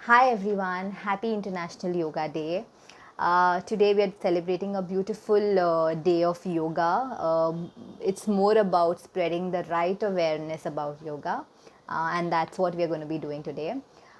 Hi everyone, happy International Yoga Day. Today we are celebrating a beautiful day of yoga. It's more about spreading the right awareness about yoga, and that's what we are going to be doing today.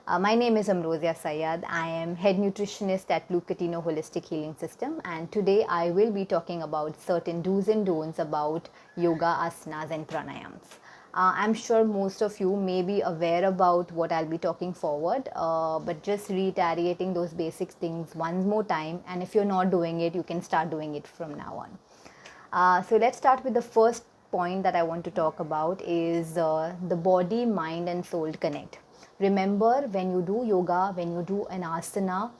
My name is Amrosia Sayad. I am head nutritionist at Blue Catino Holistic Healing System, and today I will be talking about certain do's and don'ts about yoga, asanas, and pranayams. I'm sure most of you may be aware about what I'll be talking forward, but just reiterating those basic things one more time. And if you're not doing it, you can start doing it from now on. So let's start with the first point that I want to talk about is the body, mind, and soul connect. Remember, when you do yoga, when you do an asana,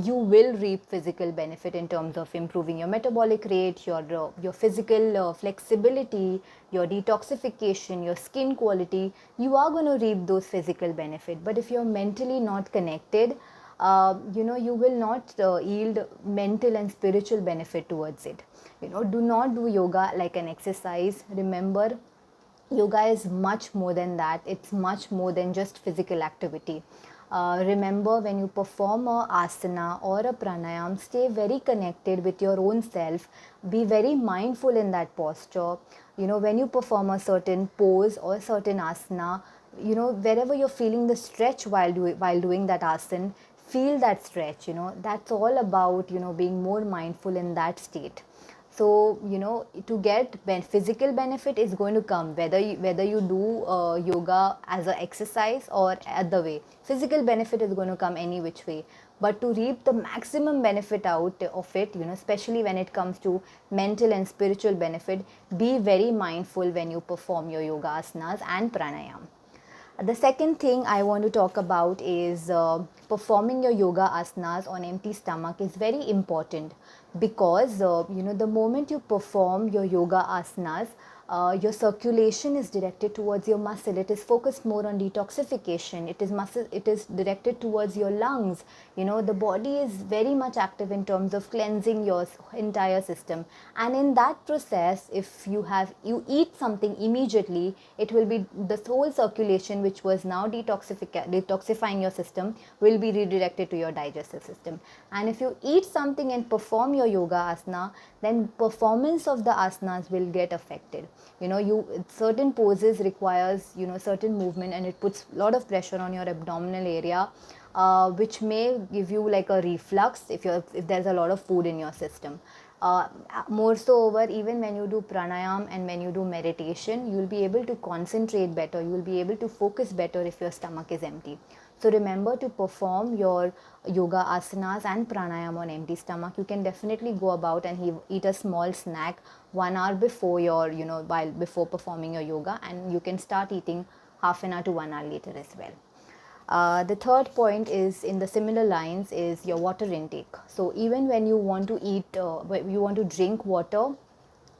you will reap physical benefit in terms of improving your metabolic rate, your physical flexibility, your detoxification, your skin quality. You are going to reap those physical benefit. But if you're mentally not connected, you will not yield mental and spiritual benefit towards it. Do not do yoga like an exercise. Remember, yoga is much more than that. It's much more than just physical activity. Remember, when you perform a asana or a pranayam, stay very connected with your own self. Be very mindful in that posture. When you perform a certain pose or certain asana, wherever you're feeling the stretch while doing that asana, feel that stretch. That's all about being more mindful in that state. So to get physical benefit is going to come whether you do yoga as an exercise or other way. Physical benefit is going to come any which way, but to reap the maximum benefit out of it, especially when it comes to mental and spiritual benefit, be very mindful when you perform your yoga asanas and pranayam. The second thing I want to talk about is performing your yoga asanas on empty stomach is very important, because the moment you perform your yoga asanas, your circulation is directed towards your muscle. It is focused more on detoxification. It is directed towards your lungs. The body is very much active in terms of cleansing your entire system, and in that process, if you eat something immediately, it will be the whole circulation which was now detoxifying your system will be redirected to your digestive system. And if you eat something and perform your yoga asana, then performance of the asanas will get affected. You certain poses requires certain movement, and it puts a lot of pressure on your abdominal area, which may give you like a reflux if there's a lot of food in your system. More so over, even when you do pranayam and when you do meditation, you'll be able to concentrate better, you'll be able to focus better if your stomach is empty. So remember to perform your yoga asanas and pranayam on empty stomach. You can definitely go about and eat a small snack 1 hour before while before performing your yoga, and you can start eating half an hour to 1 hour later as well. The third point is in the similar lines is your water intake. So even when you want to you want to drink water,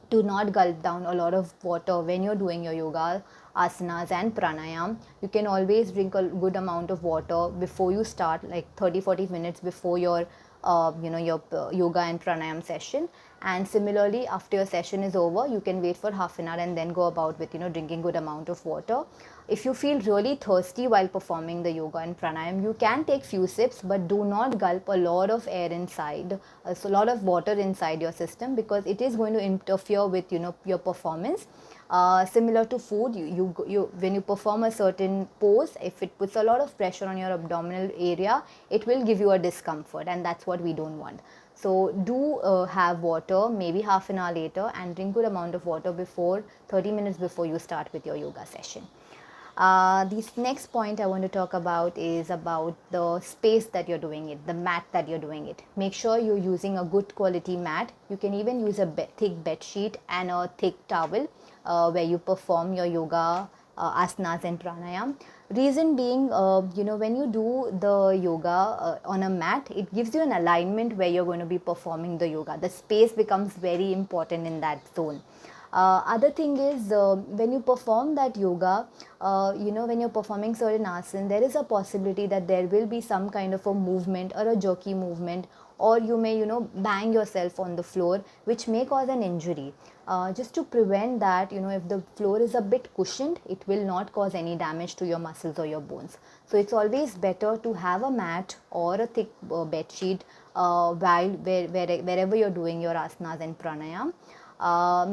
do not gulp down a lot of water when you're doing your yoga asanas and pranayam. You can always drink a good amount of water before you start, like 30-40 minutes before your your yoga and pranayam session. And similarly, after your session is over, you can wait for half an hour and then go about with drinking good amount of water. If you feel really thirsty while performing the yoga and pranayam, you can take few sips, but do not gulp a lot of air inside, so a lot of water inside your system, because it is going to interfere with your performance. Similar to food, you when you perform a certain pose, if it puts a lot of pressure on your abdominal area, it will give you a discomfort, and that's what we don't want. So do have water maybe half an hour later, and drink good amount of water before 30 minutes before you start with your yoga session. This next point I want to talk about is about the space that you're doing it, the mat that you're doing it. Make sure you're using a good quality mat. You can even use a thick bed sheet and a thick towel where you perform your yoga asanas and pranayam. Reason being, when you do the yoga on a mat, it gives you an alignment where you're going to be performing the yoga. The space becomes very important in that zone. Other thing is, when you perform that yoga, when you're performing certain asana, there is a possibility that there will be some kind of a movement or a jerky movement or you may, bang yourself on the floor, which may cause an injury. Just to prevent that, if the floor is a bit cushioned, it will not cause any damage to your muscles or your bones. So it's always better to have a mat or a thick bed sheet wherever you're doing your asanas and pranayam.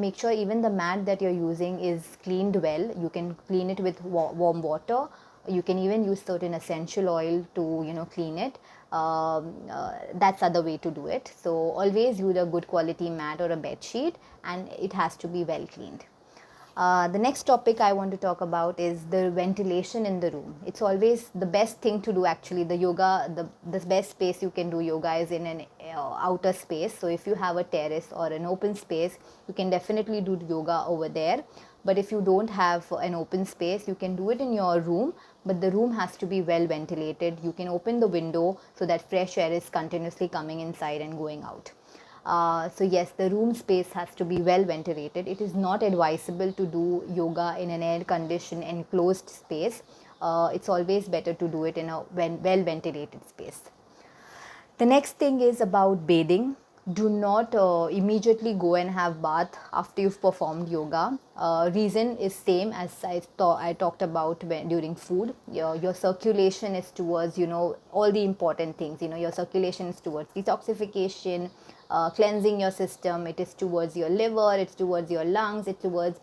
Make sure even the mat that you're using is cleaned well. You can clean it with warm water. You can even use certain essential oil to clean it. That's other way to do it. So always use a good quality mat or a bed sheet, and it has to be well cleaned. The next topic I want to talk about is the ventilation in the room. It's always the best thing to do actually. The best space you can do yoga is in an outer space. So if you have a terrace or an open space, you can definitely do yoga over there. But if you don't have an open space, you can do it in your room, but the room has to be well ventilated. You can open the window so that fresh air is continuously coming inside and going out. So yes, the room space has to be well ventilated. It is not advisable to do yoga in an air conditioned enclosed space. It's always better to do it in a well ventilated space. The next thing is about bathing. Do not immediately go and have bath after you've performed yoga. Reason is same as I talked about during food. Your circulation is towards all the important things. Your circulation is towards detoxification, cleansing your system. It is towards your liver. It's towards your lungs. It's towards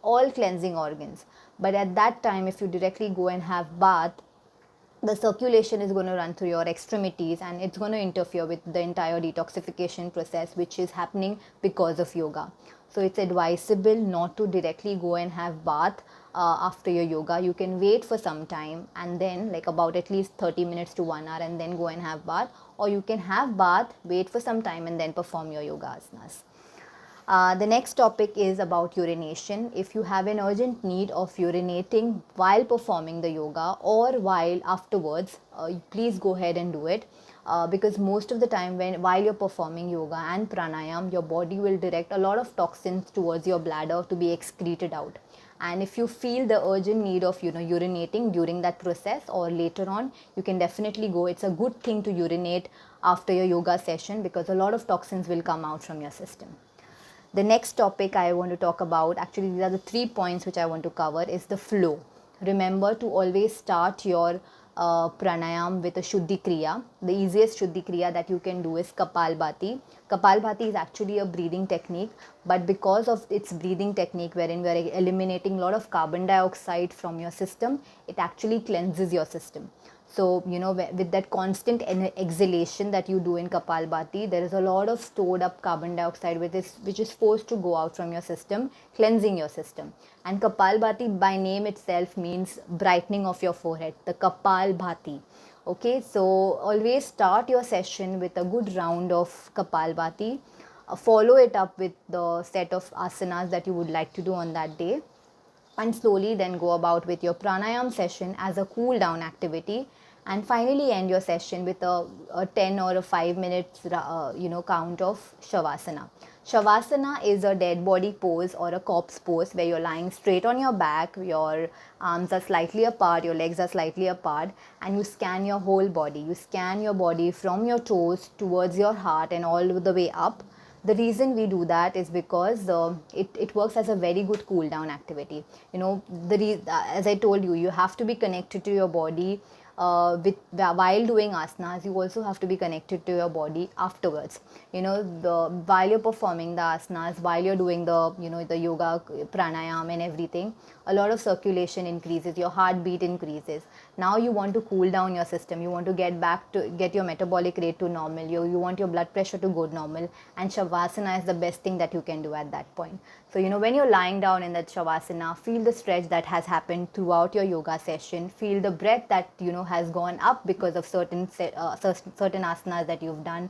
all cleansing organs. But at that time, if you directly go and have bath, the circulation is going to run through your extremities, and it's going to interfere with the entire detoxification process which is happening because of yoga. So it's advisable not to directly go and have bath after your yoga. You can wait for some time and then, like about at least 30 minutes to 1 hour, and then go and have bath, or you can have bath, wait for some time, and then perform your yoga asanas. The next topic is about urination. If you have an urgent need of urinating while performing the yoga or while afterwards, please go ahead and do it. Because most of the time while you're performing yoga and pranayam, your body will direct a lot of toxins towards your bladder to be excreted out. And if you feel the urgent need of urinating during that process or later on, you can definitely go. It's a good thing to urinate after your yoga session, because a lot of toxins will come out from your system. The next topic I want to talk about, actually these are the 3 points which I want to cover, is the flow. Remember to always start your pranayam with a Shuddhi Kriya. The easiest Shuddhi Kriya that you can do is Kapalbhati. Kapalbhati is actually a breathing technique, but because of its breathing technique wherein we are eliminating a lot of carbon dioxide from your system, it actually cleanses your system. So, with that constant exhalation that you do in Kapalbhati, there is a lot of stored up carbon dioxide which is forced to go out from your system, cleansing your system. And Kapalbhati by name itself means brightening of your forehead, the Kapalbhati. Okay, so always start your session with a good round of Kapalbhati. Follow it up with the set of asanas that you would like to do on that day, and slowly then go about with your pranayam session as a cool down activity, and finally end your session with a 10 or a 5 minutes count of shavasana. Shavasana is a dead body pose or a corpse pose where you're lying straight on your back, your arms are slightly apart, your legs are slightly apart, and you scan your whole body. You scan your body from your toes towards your heart and all the way up. The reason we do that is because it works as a very good cool down activity. As I told you, you have to be connected to your body while doing asanas. You also have to be connected to your body afterwards. While you're performing the asanas, while you're doing the yoga, pranayam and everything, a lot of circulation increases, your heartbeat increases. Now you want to cool down your system, you want to get your metabolic rate to normal, you want your blood pressure to go normal, and shavasana is the best thing that you can do at that point. So when you're lying down in that shavasana, feel the stretch that has happened throughout your yoga session, feel the breath that has gone up because of certain asanas that you've done.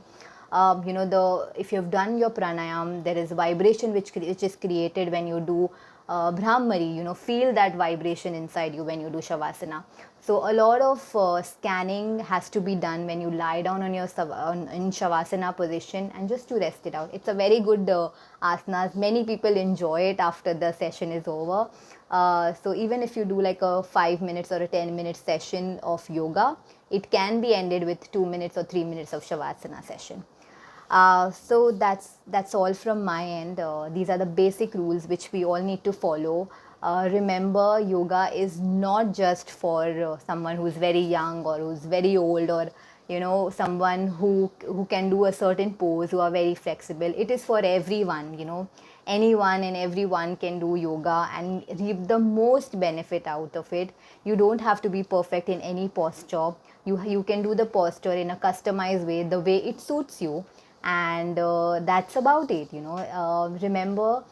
If you've done your pranayam, there is vibration which is created when you do Brahmari, feel that vibration inside you when you do Shavasana. So a lot of scanning has to be done when you lie down on in Shavasana position, and just to rest it out. It's a very good asanas. Many people enjoy it after the session is over. So even if you do like a 5 minutes or a 10-minute session of yoga, it can be ended with 2 minutes or 3 minutes of Shavasana session. So that's all from my end. These are the basic rules which we all need to follow. Remember, yoga is not just for someone who's very young or who's very old, or someone who can do a certain pose, who are very flexible. It is for everyone. Anyone and everyone can do yoga and reap the most benefit out of it. You don't have to be perfect in any posture. You can do the posture in a customized way, the way it suits you, and that's about it. Remember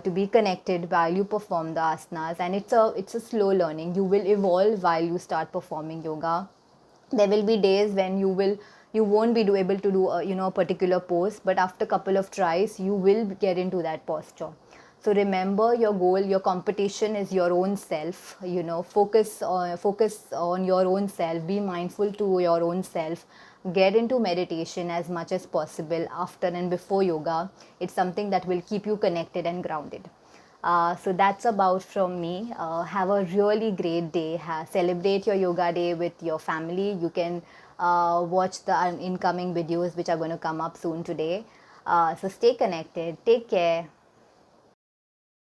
to be connected while you perform the asanas, and it's a slow learning. You will evolve while you start performing yoga. There will be days when you won't be able to do a particular pose, but after a couple of tries you will get into that posture. So remember, your goal, your competition is your own self. Focus on your own self. Be mindful to your own self. Get into meditation as much as possible after and before yoga. It's something that will keep you connected and grounded. So that's about from me. Have a really great day. Celebrate your yoga day with your family. You can watch the incoming videos which are going to come up soon today. So stay connected. Take care.